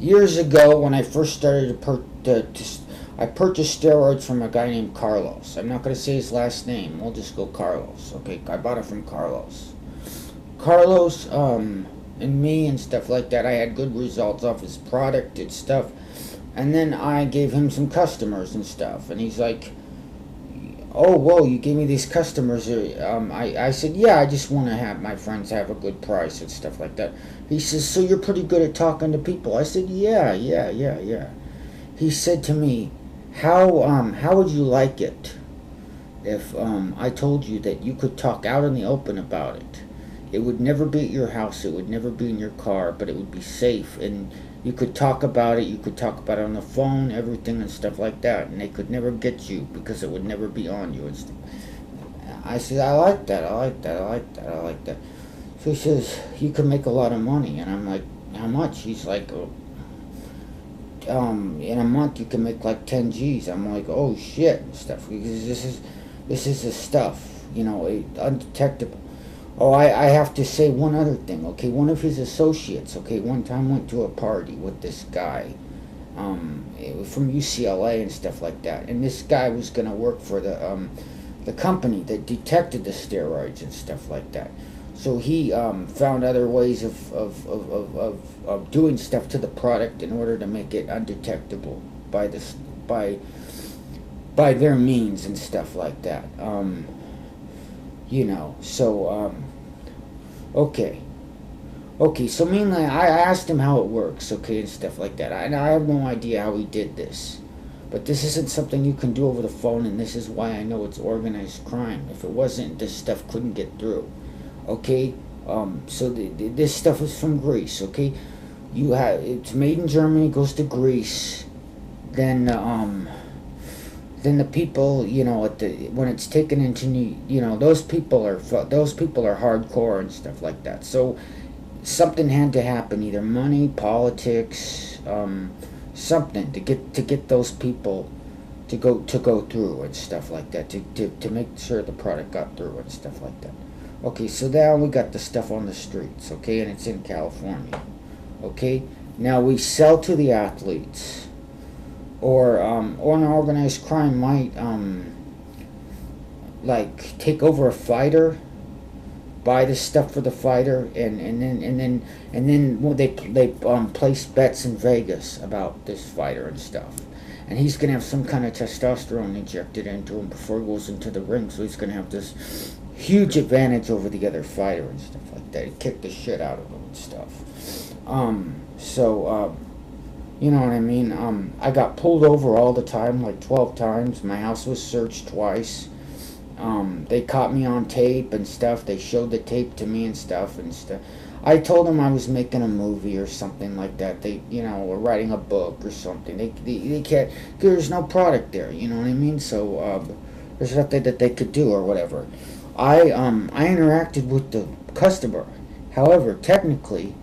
years ago when I first started I purchased steroids from a guy named Carlos. I'm not going to say his last name. We'll just go Carlos. Okay, I bought it from Carlos. Carlos, and me and stuff like that. I had good results off his product and stuff. And then I gave him some customers and stuff. And he's like, "Oh, whoa, you gave me these customers." I said, "Yeah, I just want to have my friends have a good price and stuff like that." He says, "So you're pretty good at talking to people?" I said, "Yeah. He said to me, how would you like it if I told you that you could talk out in the open about it? It would never be at your house, it would never be in your car, but it would be safe, and you could talk about it, you could talk about it on the phone, everything and stuff like that, and they could never get you because it would never be on you and stuff." I said, "I like that. So he says, "You can make a lot of money." And I'm like, "How much?" He's like, "In a month you can make like 10 G's. I'm like, "Oh shit," and stuff, because this is the stuff, undetectable. Oh, I have to say one other thing, okay? One of his associates, okay, one time went to a party with this guy, it was from UCLA and stuff like that, and this guy was going to work for the company that detected the steroids and stuff like that. So he found other ways of doing stuff to the product in order to make it undetectable by their means and stuff like that. Okay, so mainly I asked him how it works, okay, and stuff like that. I have no idea how he did this, but this isn't something you can do over the phone, and this is why I know it's organized crime. If it wasn't, this stuff couldn't get through, okay? So this stuff is from Greece, okay? It's made in Germany, goes to Greece, then the people, when it's taken into those people are hardcore and stuff like that. So something had to happen, either money, politics, something to get those people to go through and stuff like that, to make sure the product got through and stuff like that. Okay, so now we got the stuff on the streets, okay, and it's in California. Okay, now we sell to the athletes, or an organized crime might like take over a fighter, buy the stuff for the fighter, and then well, they place bets in Vegas about this fighter and stuff, and he's gonna have some kind of testosterone injected into him before he goes into the ring, so he's gonna have this huge advantage over the other fighter and stuff like that. He kicked the shit out of him and stuff. You know what I mean? I got pulled over all the time, like 12 times. My house was searched twice. They caught me on tape and stuff. They showed the tape to me and stuff. I told them I was making a movie or something like that. They, were writing a book or something. They can't, there's no product there, you know what I mean? So, there's nothing that they could do or whatever. I interacted with the customer. However, technically,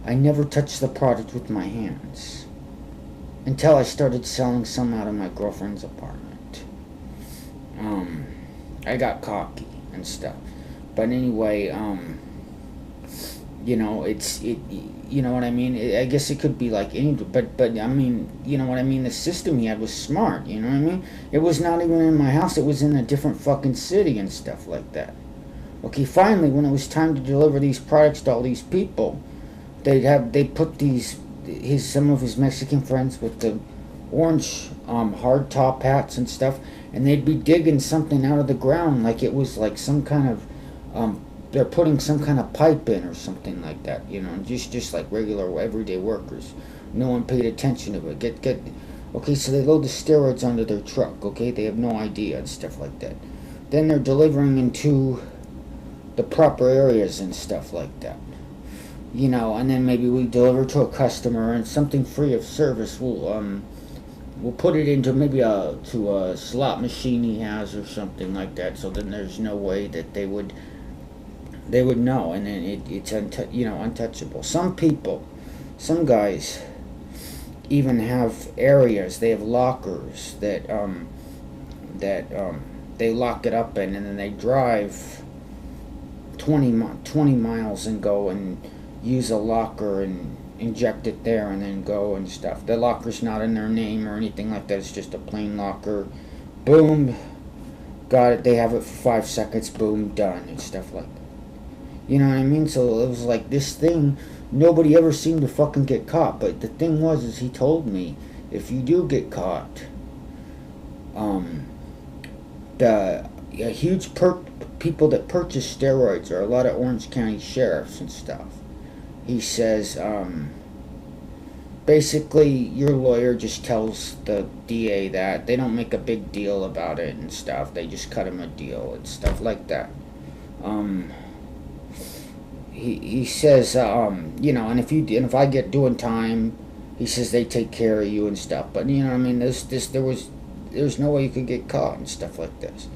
I never touched the product with my hands until I started selling some out of my girlfriend's apartment. I got cocky and stuff. But anyway, you know what I mean? I guess it could be like any, but I mean, you know what I mean? The system he had was smart, you know what I mean? It was not even in my house, it was in a different fucking city and stuff like that. Okay, finally, when it was time to deliver these products to all these people, they put some of his Mexican friends with the orange hard top hats and stuff, and they'd be digging something out of the ground like it was like some kind of they're putting some kind of pipe in or something like that, just like regular everyday workers. No one paid attention to it. Okay, so they load the steroids onto their truck, okay? They have no idea and stuff like that. Then they're delivering into the proper areas and stuff like that. And then maybe we deliver to a customer, and something free of service we'll put it into maybe to a slot machine he has or something like that, so then there's no way that they would know, and then it's untouchable. Some guys even have areas, they have lockers that they lock it up in, and then they drive 20 miles and go and use a locker and inject it there and then go and stuff. The locker's not in their name or anything like that. It's just a plain locker. Boom, got it. They have it for 5 seconds. Boom, done and stuff like that. You know what I mean? So it was like this thing. Nobody ever seemed to fucking get caught. But the thing was, is he told me, if you do get caught, the a huge people that purchase steroids are a lot of Orange County sheriffs and stuff. He says, basically, your lawyer just tells the DA that. They don't make a big deal about it and stuff. They just cut him a deal and stuff like that. He says, you know, and if I get doing time, he says they take care of you and stuff. But you know what I mean? There's no way you could get caught and stuff like this.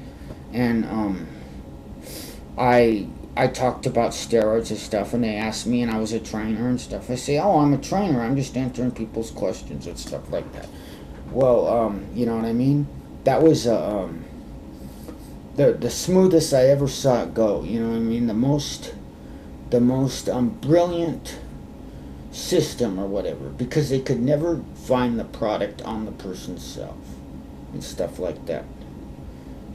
And I talked about steroids and stuff, and they asked me, and I was a trainer and stuff. I say, oh, I'm a trainer. I'm just answering people's questions and stuff like that. Well, you know what I mean? That was the smoothest I ever saw it go. You know what I mean? The most brilliant system or whatever, because they could never find the product on the person's self and stuff like that.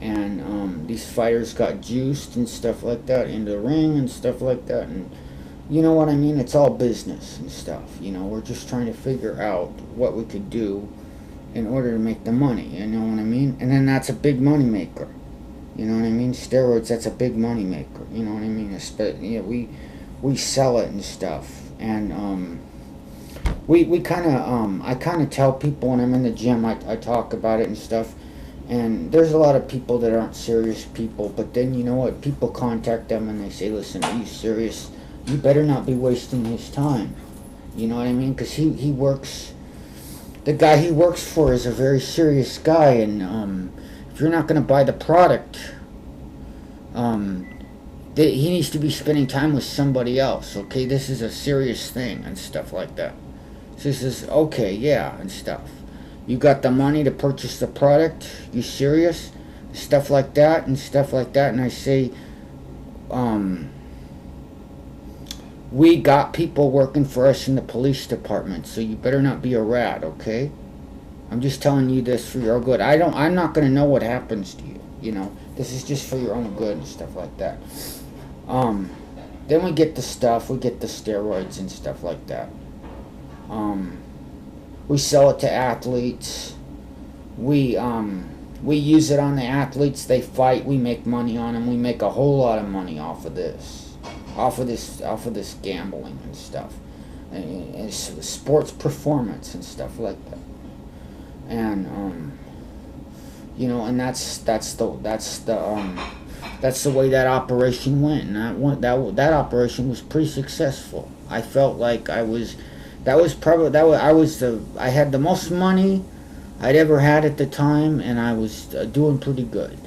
And these fighters got juiced and stuff like that into the ring and stuff like that, and you know what I mean? It's all business and stuff. You know, we're just trying to figure out what we could do in order to make the money. You know what I mean? And then that's a big money maker. You know what I mean? Steroids, that's a big money maker. You know what I mean? You know, we sell it and stuff, and we kind of I kind of tell people when I'm in the gym. I talk about it and stuff. And there's a lot of people that aren't serious people, but then you know what? People contact them and they say, listen, are you serious? You better not be wasting his time. You know what I mean? Because he works, the guy he works for is a very serious guy, and if you're not going to buy the product, he needs to be spending time with somebody else, okay? This is a serious thing and stuff like that. So he says, okay, yeah, and stuff. You got the money to purchase the product? You serious? Stuff like that and stuff like that. And I say, we got people working for us in the police department, so you better not be a rat, okay? I'm just telling you this for your good. I'm not going to know what happens to you, you know. This is just for your own good and stuff like that. Then we get the stuff, we get the steroids and stuff like that. We sell it to athletes. We use it on the athletes. They fight. We make money on them. We make a whole lot of money off of this gambling and stuff, and sports performance and stuff like that. And you know, and that's the way that operation went. And that operation was pretty successful. I felt like I had the most money I'd ever had at the time, and I was doing pretty good.